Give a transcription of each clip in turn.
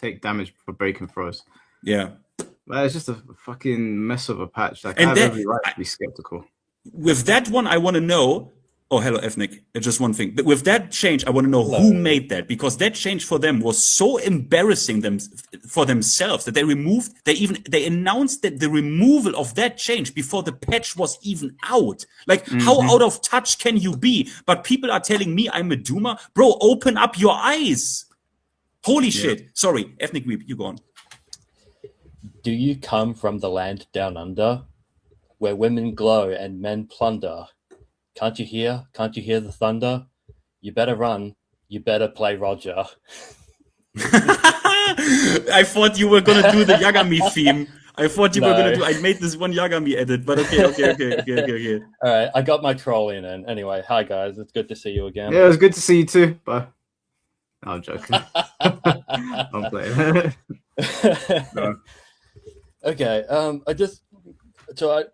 take damage for breaking throws. Yeah. But it's just a fucking mess of a patch. Like, I And have that every right to be skeptical. with that one, I want to know. Oh, hello, Ethnic. Just one thing. But with that change, I want to know who Hello. made that, because that change for them was so embarrassing for themselves that they announced that the removal of that change before the patch was even out. Like, how out of touch can you be? But people are telling me I'm a doomer. Bro, open up your eyes. Holy shit. Sorry, Ethnic Weep, you go on. Do you come from the land down under, where women glow and men plunder? Can't you hear? Can't you hear the thunder? You better run. You better play Roger. I thought you were gonna do the Yagami theme. I thought you were gonna No. do. I made this one Yagami edit, but okay. All right, I got my troll in. Anyway, hi guys, it's good to see you again. Yeah, it was good to see you too. But no, I'm joking. I'm playing. No. Okay,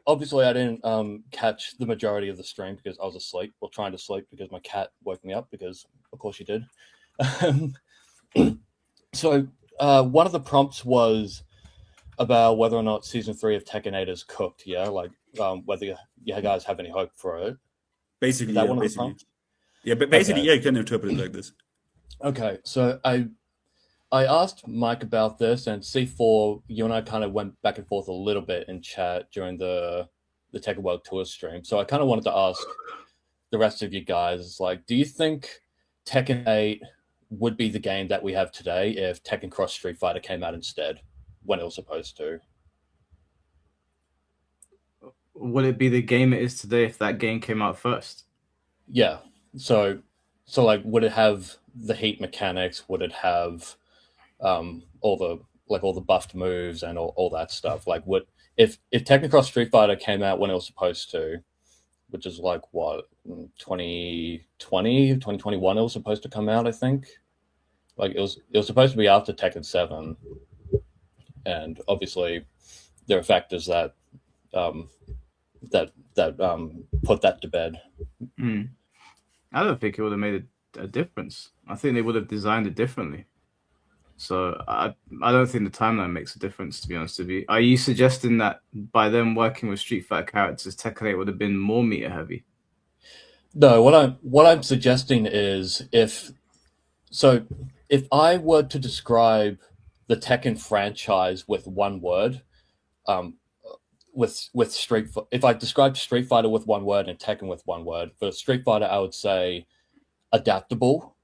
obviously I didn't catch the majority of the stream because I was asleep or trying to sleep because my cat woke me up because of course she did. So one of the prompts was about whether or not season 3 of Tekken 8 is cooked. Yeah, like whether you guys have any hope for it. Basically, Is that yeah, one of the basically. prompts? Yeah, but basically, Okay. yeah, you can interpret it like this. Okay, so I asked Mike about this, and C4, you and I kind of went back and forth a little bit in chat during the Tekken World Tour stream. So I kind of wanted to ask the rest of you guys, like, do you think Tekken 8 would be the game that we have today if Tekken Cross Street Fighter came out instead when it was supposed to? Would it be the game it is today if that game came out first? Yeah. So like, would it have the heat mechanics? Would it have all the buffed moves and all that stuff? Like, if Tekken Cross Street Fighter came out when it was supposed to, which is like what, 2020, 2021 it was supposed to come out, I think. Like, it was supposed to be after Tekken 7, and obviously there are factors that put that to bed. I don't think it would have made a difference. I think they would have designed it differently. So I don't think the timeline makes a difference, to be honest with you. Are you suggesting that by them working with Street Fighter characters, Tekken 8 would have been more meter heavy? No, what I'm suggesting is if I were to describe the Tekken franchise with one word, if I described Street Fighter with one word and Tekken with one word, for Street Fighter I would say adaptable,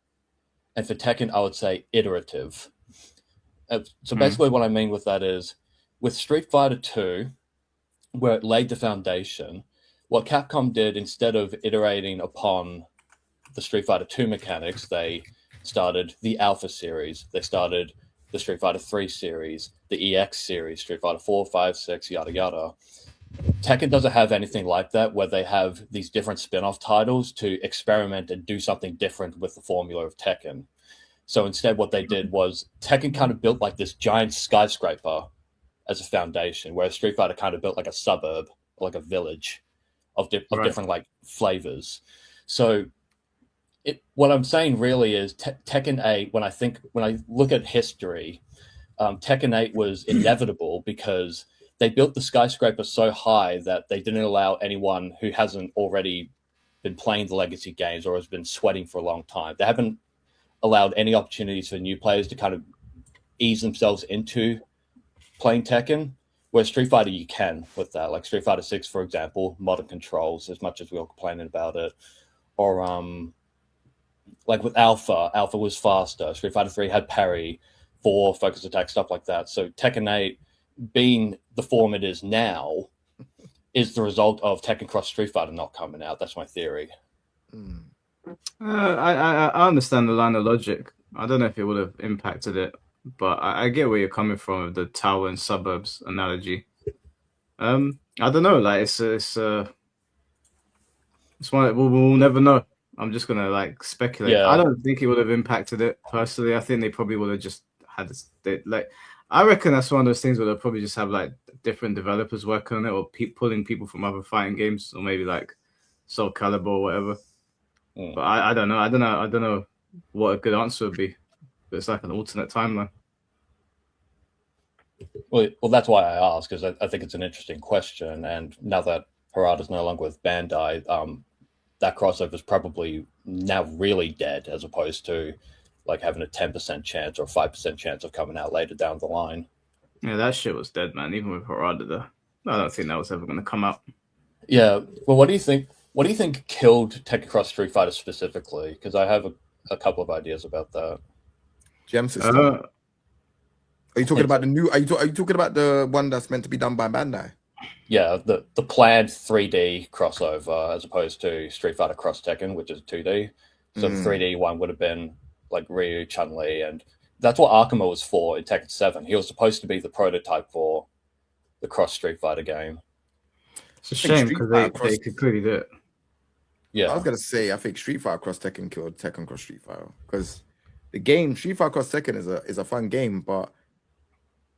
and for Tekken I would say iterative. So basically what I mean with that is, with Street Fighter 2, where it laid the foundation, what Capcom did, instead of iterating upon the Street Fighter 2 mechanics, they started the Alpha series, they started the Street Fighter 3 series, the EX series, Street Fighter 4, 5, 6, yada yada. Tekken doesn't have anything like that, where they have these different spin-off titles to experiment and do something different with the formula of Tekken. So instead what they did was, Tekken kind of built like this giant skyscraper as a foundation, whereas Street Fighter kind of built like a suburb, like a village of different like flavors. So what I'm saying really is Tekken 8, when I look at history, Tekken 8 was inevitable because they built the skyscraper so high that they didn't allow anyone who hasn't already been playing the legacy games or has been sweating for a long time. They haven't allowed any opportunities for new players to kind of ease themselves into playing Tekken, whereas Street Fighter you can with that. Like Street Fighter 6, for example, modern controls, as much as we were complaining about it. Or like with Alpha was faster. Street Fighter 3 had parry, 4 focus attack, stuff like that. So Tekken 8, being the form it is now, is the result of Tekken Cross Street Fighter not coming out. That's my theory. I understand the line of logic. I don't know if it would have impacted it, but I get where you're coming from with the tower and suburbs analogy. I don't know. Like it's one we'll never know. I'm just gonna like speculate. Yeah. I don't think it would have impacted it personally. I think they probably would have just had like. I reckon that's one of those things where they'll probably just have like different developers working on it, or pulling people from other fighting games, or maybe like Soul Calibur or whatever. But I don't know. I don't know what a good answer would be. But it's like an alternate timeline. Well, that's why I asked, because I think it's an interesting question. And now that Harada's no longer with Bandai, that crossover is probably now really dead, as opposed to like having a 10% chance or a 5% chance of coming out later down the line. Yeah, that shit was dead, man. Even with Harada, though, I don't think that was ever going to come out. Yeah. Well, what do you think? What do you think killed Tekken Cross Street Fighter specifically? Because I have a couple of ideas about that. Gem system. Uh, Are you talking about the new? Are you talking about the one that's meant to be done by Bandai? Yeah, the planned 3D crossover as opposed to Street Fighter Cross Tekken, which is 2D. So the 3D one would have been like Ryu, Chun-Li, and that's what Arkema was for in Tekken 7. He was supposed to be the prototype for the Cross Street Fighter game. it's a shame because they could clearly do it. Yeah. I was gonna say I think Street Fighter Cross Tekken killed Tekken Cross Street Fighter because the game Street Fighter Cross Tekken is a fun game, but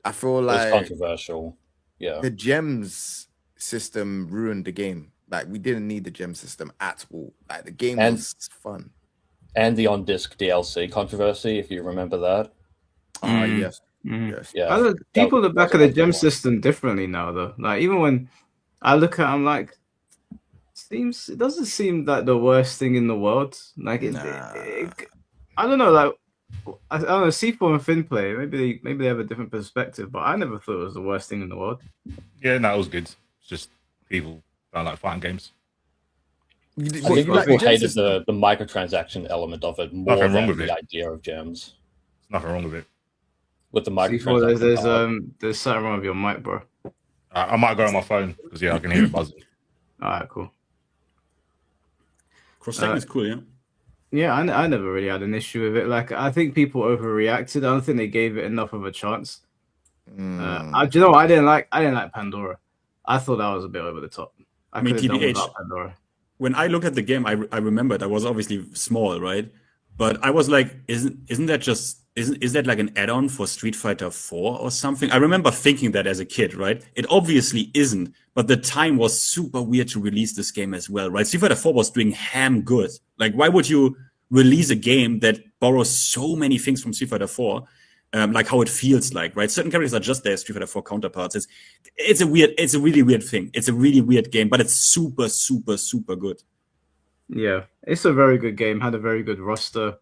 I feel It's like controversial. Yeah. the gems system ruined the game. Like we didn't need the gem system at all. Like the game was fun. And the on-disc DLC controversy, if you remember that. Yes. Mhm. Yes. Yeah. People look back at was the gem one. system differently now, though. Like even when I look at, it, I'm like, it doesn't seem like the worst thing in the world. Like I don't know, like I don't know. C4 and Finn play. Maybe they have a different perspective, but I never thought it was the worst thing in the world. Yeah, no, it was good. It's just people don't like fighting games. I think people hated the microtransaction element of it more Nothing wrong than with the it. idea of gems. There's nothing wrong with it. With the C4, microtransactions. there's something wrong with your mic, bro. I might go on my phone because I can hear it buzzing. All right, cool. Cross Tekken is cool, yeah. Yeah, I never really had an issue with it. Like, I think people overreacted. I don't think they gave it enough of a chance. Do you know what? I didn't like Pandora. I thought that was a bit over the top. I mean, could have done TBH. without Pandora. When I look at the game, I remembered I was obviously small, right? But I was like, isn't that like an add-on for Street Fighter 4 or something? I remember thinking that as a kid, right? It obviously isn't, but the time was super weird to release this game as well, right? Street Fighter 4 was doing ham good. Like, why would you release a game that borrows so many things from Street Fighter 4? Like how it feels like, right? Certain characters are just their Street Fighter 4 counterparts. It's a really weird thing. It's a really weird game, but it's super, super, super good. Yeah, it's a very good game. Had a very good roster.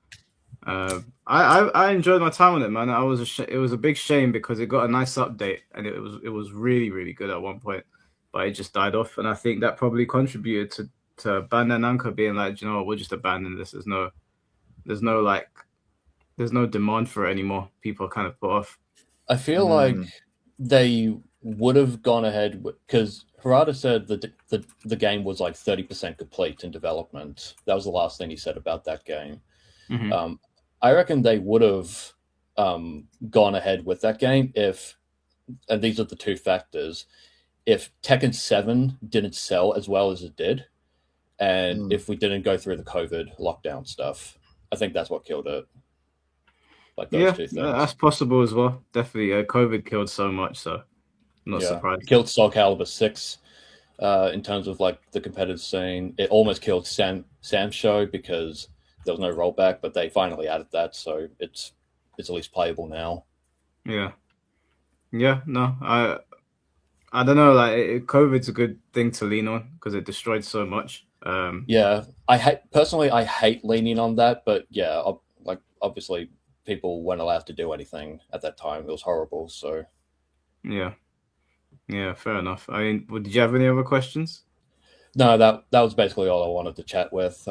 I enjoyed my time on it, man. It was a big shame because it got a nice update and it was really, really good at one point, but it just died off. And I think that probably contributed to Bandai Namco being like, you know what, we'll just abandon this. There's no demand for it anymore. People are kind of put off. I feel like they would have gone ahead because Harada said that the game was like 30% complete in development. That was the last thing he said about that game. Mm-hmm. I reckon they would have gone ahead with that game if, and these are the two factors, if Tekken 7 didn't sell as well as it did, and if we didn't go through the COVID lockdown stuff. I think that's what killed it. Like those two things. That's possible as well. Definitely, COVID killed so much, so I'm not surprised. It killed Soul Calibur 6 in terms of like the competitive scene. It almost killed Sam's show because there was no rollback, but they finally added that, so it's at least playable now. Yeah. No, I don't know. Like, COVID's a good thing to lean on because it destroyed so much. Yeah, I hate leaning on that, but yeah, like obviously people weren't allowed to do anything at that time. It was horrible. So yeah, fair enough. I mean, did you have any other questions? No, that was basically all I wanted to chat with.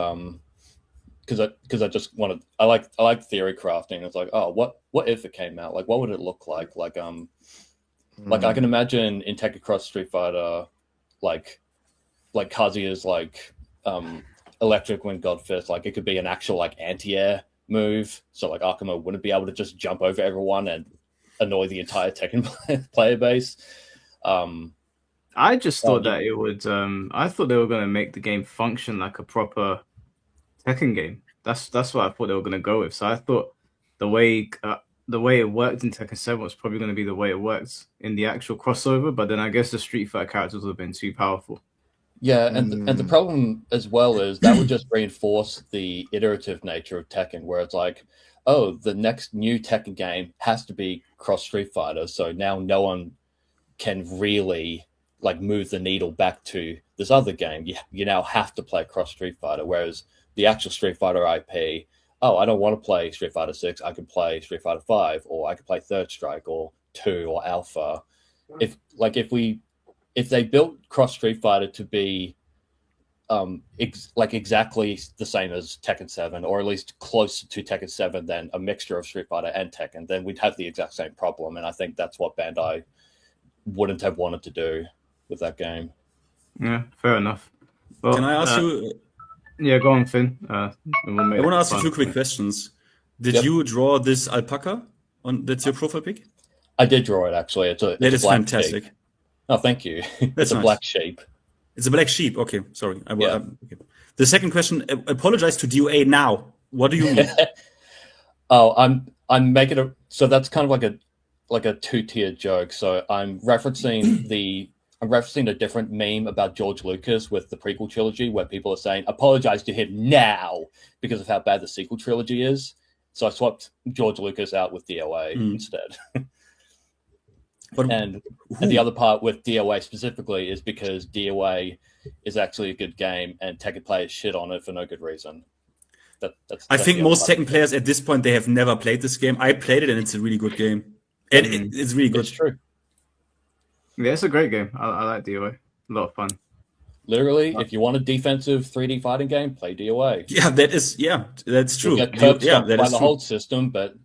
Because I just wanted, I like theory crafting. It's like, oh, what if it came out? Like, what would it look like? Like I can imagine in Tekken Cross Street Fighter, like Kazuya's like electric wind god fist. Like, it could be an actual like anti-air move. So like Arkema wouldn't be able to just jump over everyone and annoy the entire Tekken player base. I just thought that it would. I thought they were going to make the game function like a proper Tekken game. That's what I thought they were going to go with. So I thought the way it worked in Tekken 7 was probably going to be the way it works in the actual crossover. But then I guess the Street Fighter characters would have been too powerful. Yeah, and the problem as well is that would just reinforce the iterative nature of Tekken, where it's like, oh, the next new Tekken game has to be cross Street Fighter, so now no one can really like move the needle back to this other game. You now have to play cross Street Fighter, whereas the actual Street Fighter IP, oh, I don't want to play Street Fighter 6, I can play Street Fighter 5, or I can play Third Strike or 2 or Alpha. If they built cross Street Fighter to be exactly the same as Tekken 7, or at least closer to Tekken 7 than a mixture of Street Fighter and Tekken, then we'd have the exact same problem. And I think that's what Bandai wouldn't have wanted to do with that game. Yeah, fair enough. Well, Can I ask you? Yeah, go on, Finn. I want to ask you 2 quick questions. Did you draw this alpaca? That's your profile pic? I did draw it, actually. It's a That is black fantastic. sheep. Oh, thank you. That's it's a nice. black sheep. It's a black sheep. Okay, sorry. Yeah. Okay. The second question, apologize to DOA now. What do you mean? Oh, I'm making a, so that's kind of like a 2-tier joke. So I'm referencing a different meme about George Lucas with the prequel trilogy, where people are saying apologize to him now because of how bad the sequel trilogy is. So I swapped George Lucas out with DOA instead. But and the other part with DOA specifically is because DOA is actually a good game and Tekken players shit on it for no good reason. I think most Tekken players at this point, they have never played this game. I played it and it's a really good game. And it's really good. It's true. Yeah, it's a great game. I like DOA. A lot of fun. Literally, if you want a defensive 3D fighting game, play DOA. Yeah, that's true. You'll get curbed that by is the true. hold system, but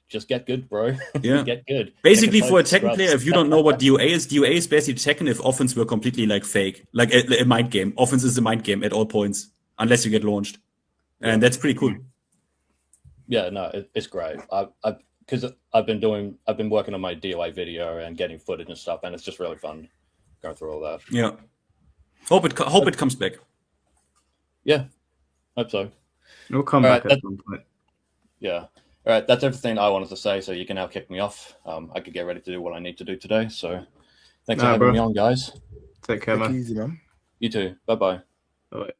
just get good, bro. Yeah. Get good. Basically, Tekken for a plays Tekken scrubs. player, if you don't know what DOA is basically Tekken if offense were completely like fake, like a mind game. Offense is a mind game at all points, unless you get launched, and that's pretty cool. Yeah, no, it's great. Because I've been working on my DOA video and getting footage and stuff, and it's just really fun going through all that. Yeah, hope it comes back. Yeah, hope so. We'll come All back right, at some point. Yeah. All right, that's everything I wanted to say, so you can now kick me off. I could get ready to do what I need to do today, so thanks for having me on, guys. Take care, Take it man. easy, man. You too. Bye-bye. All right.